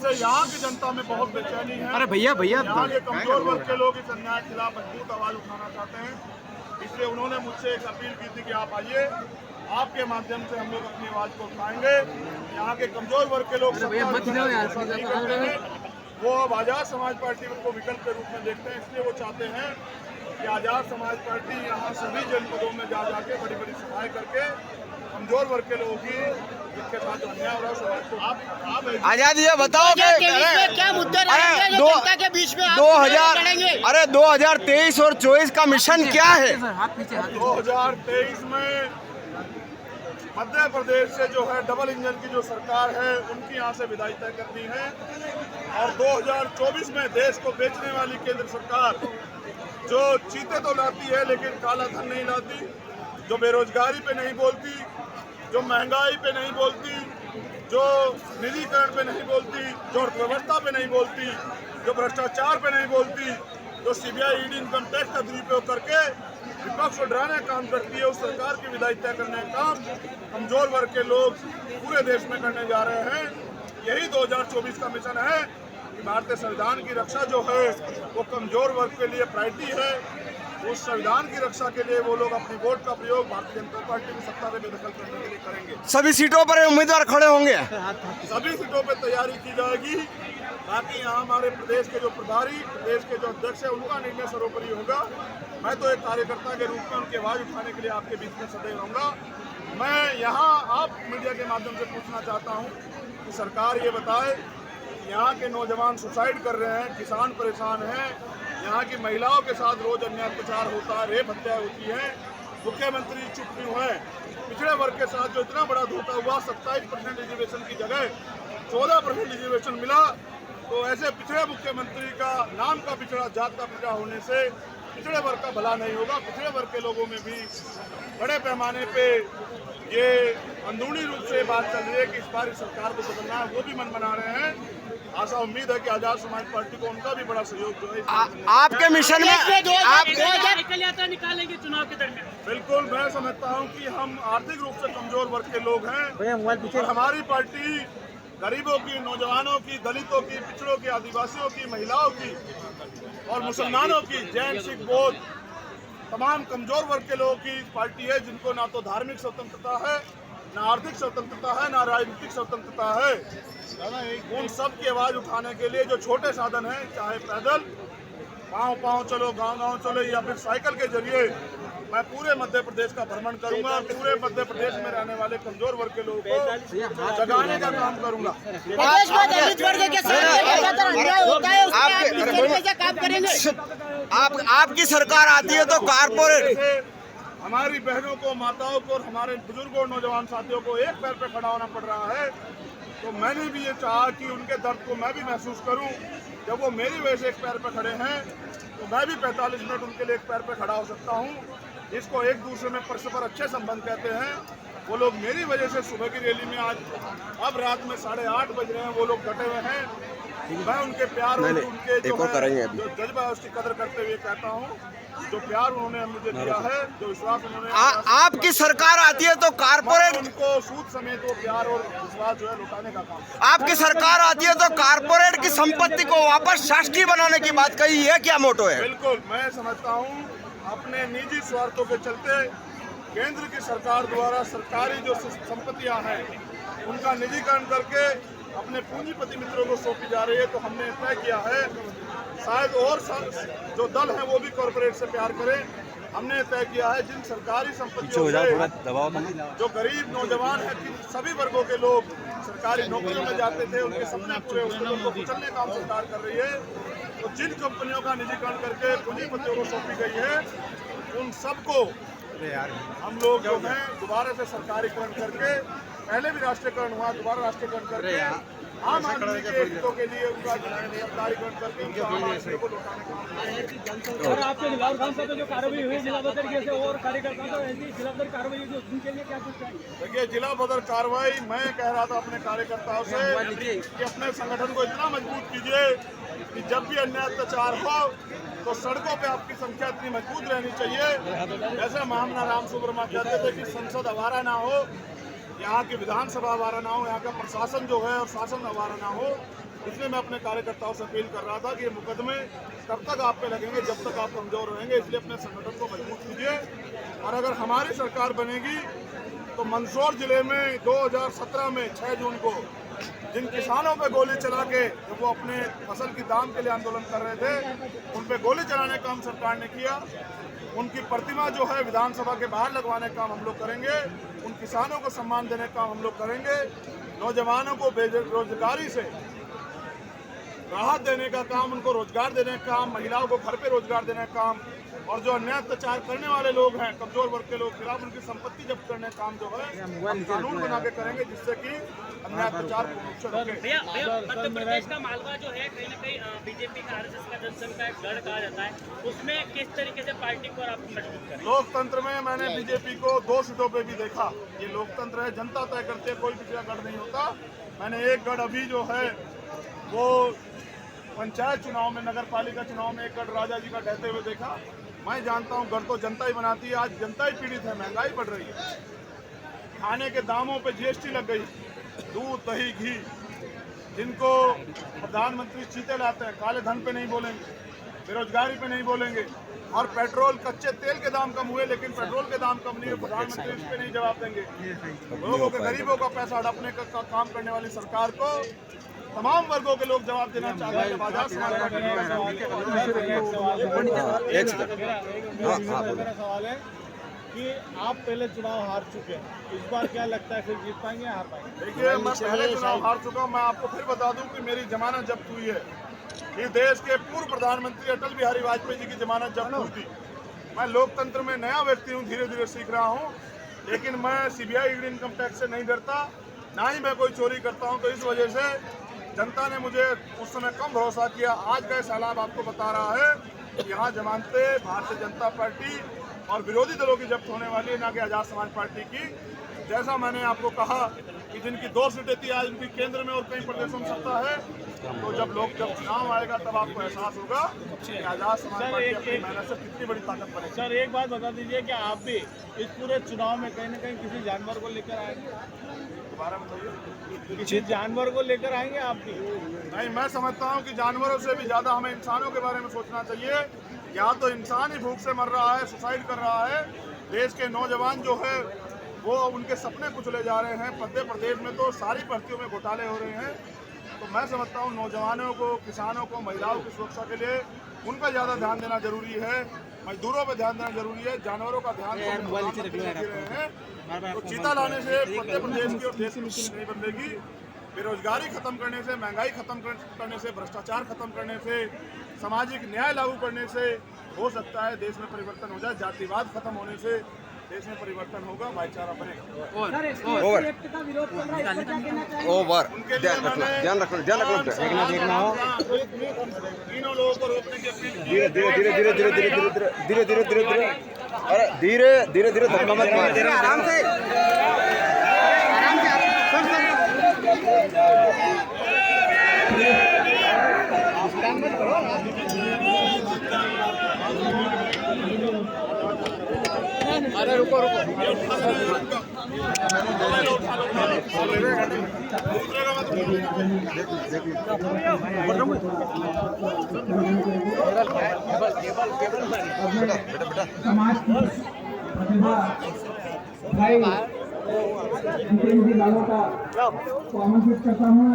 से यहाँ की जनता में बहुत बेचैनी है। अरे भैया यहाँ के कमजोर वर्ग के लोग इस अन्याय के खिलाफ मजबूत आवाज उठाना चाहते हैं। इसलिए उन्होंने मुझसे एक अपील की थी कि आप आइए, आपके माध्यम से हम लोग अपनी आवाज को उठाएंगे। यहाँ के कमजोर वर्ग के लोग वो अब आजाद समाज पार्टी को विकल्प के रूप में देखते हैं। इसलिए वो चाहते हैं कि आजाद समाज पार्टी यहाँ सभी जनपदों में जा जाके बड़ी बड़ी सभाएं करके कमजोर वर्ग के लोगों की जिनके साथ अन्याय हो रहा है आप आजाद ये बताओ कि क्या मुद्दे रहेंगे जो जनता के बीच में 2023 और 24 का मिशन क्या है? 2023 में मध्य प्रदेश से जो है डबल इंजन की जो सरकार है उनकी यहाँ से विदाई तय करनी है। और 2024 में देश को बेचने वाली केंद्र सरकार जो चीते तो लाती है लेकिन काला धन नहीं लाती, जो बेरोजगारी पे नहीं बोलती, जो महंगाई पे नहीं बोलती, जो निजीकरण पे नहीं बोलती, जो अर्थव्यवस्था पे नहीं बोलती, जो भ्रष्टाचार पे नहीं बोलती, जो सीबीआई ईडी इनकम टैक्स का दुरुपयोग करके विपक्ष को डराने का काम करती है, उस सरकार की विदाई तय करने का काम कमजोर वर्ग के लोग पूरे देश में करने जा रहे हैं। यही 2024 का मिशन है कि भारतीय संविधान की रक्षा जो है वो कमजोर वर्ग के लिए प्रायोरिटी है। उस संविधान की रक्षा के लिए वो लोग अपनी वोट का प्रयोग भारतीय जनता पार्टी की सत्ता में बेदखल करने के लिए करेंगे। सभी सीटों पर उम्मीदवार खड़े होंगे, सभी सीटों पर तैयारी की जाएगी। बाकी यहाँ हमारे प्रदेश के जो प्रभारी, प्रदेश के जो अध्यक्ष है उनका निर्णय सर्वोपरि होगा। मैं तो एक कार्यकर्ता के रूप में उनकी आवाज उठाने के लिए आपके बीच में सदैव रहूँगा। मैं यहाँ आप मीडिया के माध्यम से पूछना चाहता हूँ कि सरकार ये बताए, यहाँ के नौजवान सुसाइड कर रहे हैं, किसान परेशान हैं, यहाँ की महिलाओं के साथ रोज अन्याय अत्याचार होता है, रेप हत्या होती है, मुख्यमंत्री चुप क्यों है? पिछड़े वर्ग के साथ जो इतना बड़ा धोखा हुआ, 27% रिजर्वेशन की जगह 14% रिजर्वेशन मिला, तो ऐसे पिछड़े मुख्यमंत्री का नाम का पिछड़ा, जात का पिछड़ा होने से पिछड़े वर्ग का भला नहीं होगा। पिछड़े वर्ग के लोगों में भी बड़े पैमाने पे ये अंदरूनी रूप से बात चल रही है कि इस बार इस सरकार को बदलना है, वो भी मन बना रहे हैं। आशा उम्मीद है कि आजाद समाज पार्टी को उनका भी बड़ा सहयोग जो है आपके मिशन में आप यात्रा निकालेंगे चुनाव के दरमियान। बिल्कुल, मैं समझता हूं कि हम आर्थिक रूप से कमजोर वर्ग के लोग हैं और हमारी पार्टी गरीबों की, नौजवानों की, दलितों की, पिछड़ों की, आदिवासियों की, महिलाओं की और मुसलमानों की, जैन, सिख, बौद्ध, तमाम कमजोर वर्ग के लोगों की पार्टी है, जिनको ना तो धार्मिक स्वतंत्रता है, ना आर्थिक स्वतंत्रता है, ना राजनीतिक स्वतंत्रता है। उन सब की आवाज उठाने के लिए जो छोटे साधन हैं, चाहे पैदल पाँव चलो, गांव चलो, या फिर साइकिल के जरिए मैं पूरे मध्य प्रदेश का भ्रमण करूंगा। पूरे मध्य प्रदेश में रहने वाले कमजोर वर्ग के लोगों को जगाने का काम करूंगा। आपकी सरकार आती है तो कारपोरेट हमारी बहनों को, माताओं को और हमारे बुजुर्गों और नौजवान साथियों को एक पैर पे खड़ा होना पड़ रहा है, तो मैंने भी ये चाहा कि उनके दर्द को मैं भी महसूस करूं। जब वो मेरी वजह से एक पैर पे खड़े हैं तो मैं भी 45 मिनट उनके लिए एक पैर पे खड़ा हो सकता हूं। इसको एक दूसरे में परस्पर अच्छे संबंध कहते हैं। वो लोग मेरी वजह से सुबह की रैली में आज अब रात में 8:30 बज रहे हैं, वो लोग डटे हुए हैं। मैं उनके प्यार और उनके जो जज्बा है उसकी कदर करते हुए कहता हूँ, जो प्यार उन्होंने मुझे दिया है, जो विश्वास उन्होंने आपकी सरकार आती है तो कारपोरेट उनको सूद समेत वो प्यार और विश्वास जो है लुटाने का काम। आपकी सरकार आती है तो कारपोरेट की संपत्ति को वापस शासकीय बनाने की बात कही है, क्या मोटो है? बिल्कुल, मैं समझता हूँ अपने निजी स्वार्थों के चलते केंद्र की सरकार द्वारा सरकारी जो संपत्तियां हैं उनका निजीकरण करके अपने पूंजीपति मित्रों को सौंपी जा रही है। तो हमने तय किया है, शायद और जो दल है वो भी कॉर्पोरेट से प्यार करें। हमने तय किया है जिन सरकारी संपत्तियों से जो गरीब नौजवान है, सभी वर्गों के लोग सरकारी नौकरियों में जाते थे, उनके सपने पूरे होते थे, उनको कुचलने का काम सरकार कर रही है। तो जिन कंपनियों का निजीकरण करके पूंजीपतियों को सौंपी गई है, उन सबको हम लोग जो है दोबारा से सरकारीकरण करके, पहले भी राष्ट्रीयकरण हुआ, दोबारा राष्ट्रीयकरण करके आम आदमी के हितों के लिए उनका सरकारीकरण करके उनका आम आदमी को लौटाने और आपके जिला विधानसभा में जो कार्रवाई हुई जिला बदर के से और कार्यकर्ता तो ऐसी जिला बदर कार्रवाई जो उनके लिए क्या कुछ चाहिए? देखिए, जिला बदर कार्रवाई मैं कह रहा था अपने कार्यकर्ताओं से कि अपने संगठन को इतना मजबूत कीजिए कि जब भी अन्याय अत्याचार हो तो सड़कों पे आपकी संख्या इतनी मजबूत रहनी चाहिए। जैसे महामना राम सुब्रमा कहते थे कि संसद आवारा ना हो, यहाँ की विधानसभा आवारा ना हो, यहाँ का प्रशासन जो है और शासन आवारा ना हो। इसलिए मैं अपने कार्यकर्ताओं से अपील कर रहा था कि ये मुकदमे तब तक आप पे लगेंगे जब तक आप कमजोर रहेंगे, इसलिए अपने संगठन को मजबूत कीजिए। और अगर हमारी सरकार बनेगी तो मंदसौर जिले में 2017 में 6 जून को जिन किसानों पे गोली चला के जब वो अपने फसल की दाम के लिए आंदोलन कर रहे थे, उन पे गोली चलाने का काम सरकार ने किया। उनकी प्रतिमा जो है विधानसभा के बाहर लगवाने का काम हम लोग करेंगे। उन किसानों को सम्मान देने का काम हम लोग करेंगे। नौजवानों को बेरोजगारी से राहत देने का काम, उनको रोजगार देने का काम, महिलाओं को घर पे रोजगार देने का काम, और जो अन्याय अत्याचार करने वाले लोग हैं, कमजोर वर्ग के लोग खिलाफ उनकी संपत्ति जब्त करने का काम जो है हम कानून बना के करेंगे, जिससे कि अन्याय अत्याचार पूर्ण रूप से रोके। भैया मध्य प्रदेश का मालवा जो है कहीं ना कहीं बीजेपी का आरएसएस का जनसंघ का एक गढ़ कहा जाता है, उसमें किस तरीके से पार्टी को आप मजबूत करें? लोकतंत्र में मैंने बीजेपी को 2 सीटों पे भी देखा। ये लोकतंत्र है, जनता तय करती है, कोई किसी का गढ़ नहीं होता। मैंने एक गढ़ अभी जो है वो पंचायत चुनाव में, नगर पालिका चुनाव में एक गढ़ राजा जी का ढहते हुए देखा। मैं जानता हूँ गढ़ तो जनता ही बनाती है। आज जनता ही पीड़ित है, महंगाई बढ़ रही है, खाने के दामों पे जीएसटी लग गई, दूध दही घी, जिनको प्रधानमंत्री चीते लाते हैं, काले धन पे नहीं बोलेंगे, बेरोजगारी पे नहीं बोलेंगे, और पेट्रोल कच्चे तेल के दाम कम हुए लेकिन पेट्रोल के दाम कम नहीं हुए, प्रधानमंत्री इस पे नहीं जवाब देंगे। लोगों के, गरीबों का पैसा हड़पने का काम करने वाली सरकार को तमाम वर्गों के लोग जवाब देना चाहते हैं। बाजार समाज मेरा सवाल है कि आप पहले चुनाव हार चुके हैं, इस बार क्या लगता है फिर जीत पाएंगे या हार पाएंगे? देखिए, मैं पहले चुनाव हार चुका हूँ। मैं आपको फिर बता दूं कि मेरी जमानत जब्त हुई है। इस देश के पूर्व प्रधानमंत्री अटल बिहारी वाजपेयी जी की जमानत जब्त हुई थी। मैं लोकतंत्र में नया व्यक्ति हूँ, धीरे धीरे सीख रहा हूँ, लेकिन मैं सीबीआई ईडी इनकम टैक्स से नहीं डरता, ना ही मैं कोई चोरी करता हूँ। तो इस वजह से जनता ने मुझे उस समय कम भरोसा किया। आज का सैलाब आपको बता रहा है कि यहाँ जमानतें भारतीय जनता पार्टी और विरोधी दलों की जब्त होने वाली है, ना कि आजाद समाज पार्टी की। जैसा मैंने आपको कहा कि जिनकी 2 सीटें थी, आज उनकी केंद्र में और कई प्रदेशों में सत्ता है। तो जब चुनाव आएगा तब आपको एहसास होगा कि आजाद समाज पार्टी अपनी मेहनत से कितनी बड़ी ताकत बनेगी। सर एक बात बता दीजिए कि आप भी इस पूरे चुनाव में कहीं ना कहीं किसी जानवर को लेकर आएंगे? दोबारा बताइए। किसी जानवर को लेकर आएंगे आप भी? नहीं, मैं समझता हूँ कि जानवरों से भी ज्यादा हमें इंसानों के बारे में सोचना चाहिए। यहाँ तो इंसान ही भूख से मर रहा है, सुसाइड कर रहा है। देश के नौजवान जो है वो उनके सपने कुचले जा रहे हैं। मध्य प्रदेश में तो सारी भर्तियों में घोटाले हो रहे हैं। तो मैं समझता हूँ नौजवानों को, किसानों को, महिलाओं की सुरक्षा के लिए उन पर ज़्यादा ध्यान देना जरूरी है, मजदूरों पर ध्यान देना जरूरी है। जानवरों का ध्यान दे रहे हैं। तो चीता लाने से मध्य प्रदेश की और देश की स्थिति नहीं बदलेगी। बेरोजगारी खत्म करने से, महंगाई खत्म करने से, भ्रष्टाचार खत्म करने से, सामाजिक न्याय लागू करने से हो सकता है देश में परिवर्तन हो जाए। जातिवाद खत्म होने से देश में परिवर्तन होगा, भाईचारा बनेगा। ओवर उनके लिए ध्यान रखना तीनों लोगों को रोकने की अपील की। धीरे अरे धीरे धक्का मत मार, आराम से अरे रुको समाज प्रतिभा भाई जितेंद्र लालों का स्वागत करता हूँ।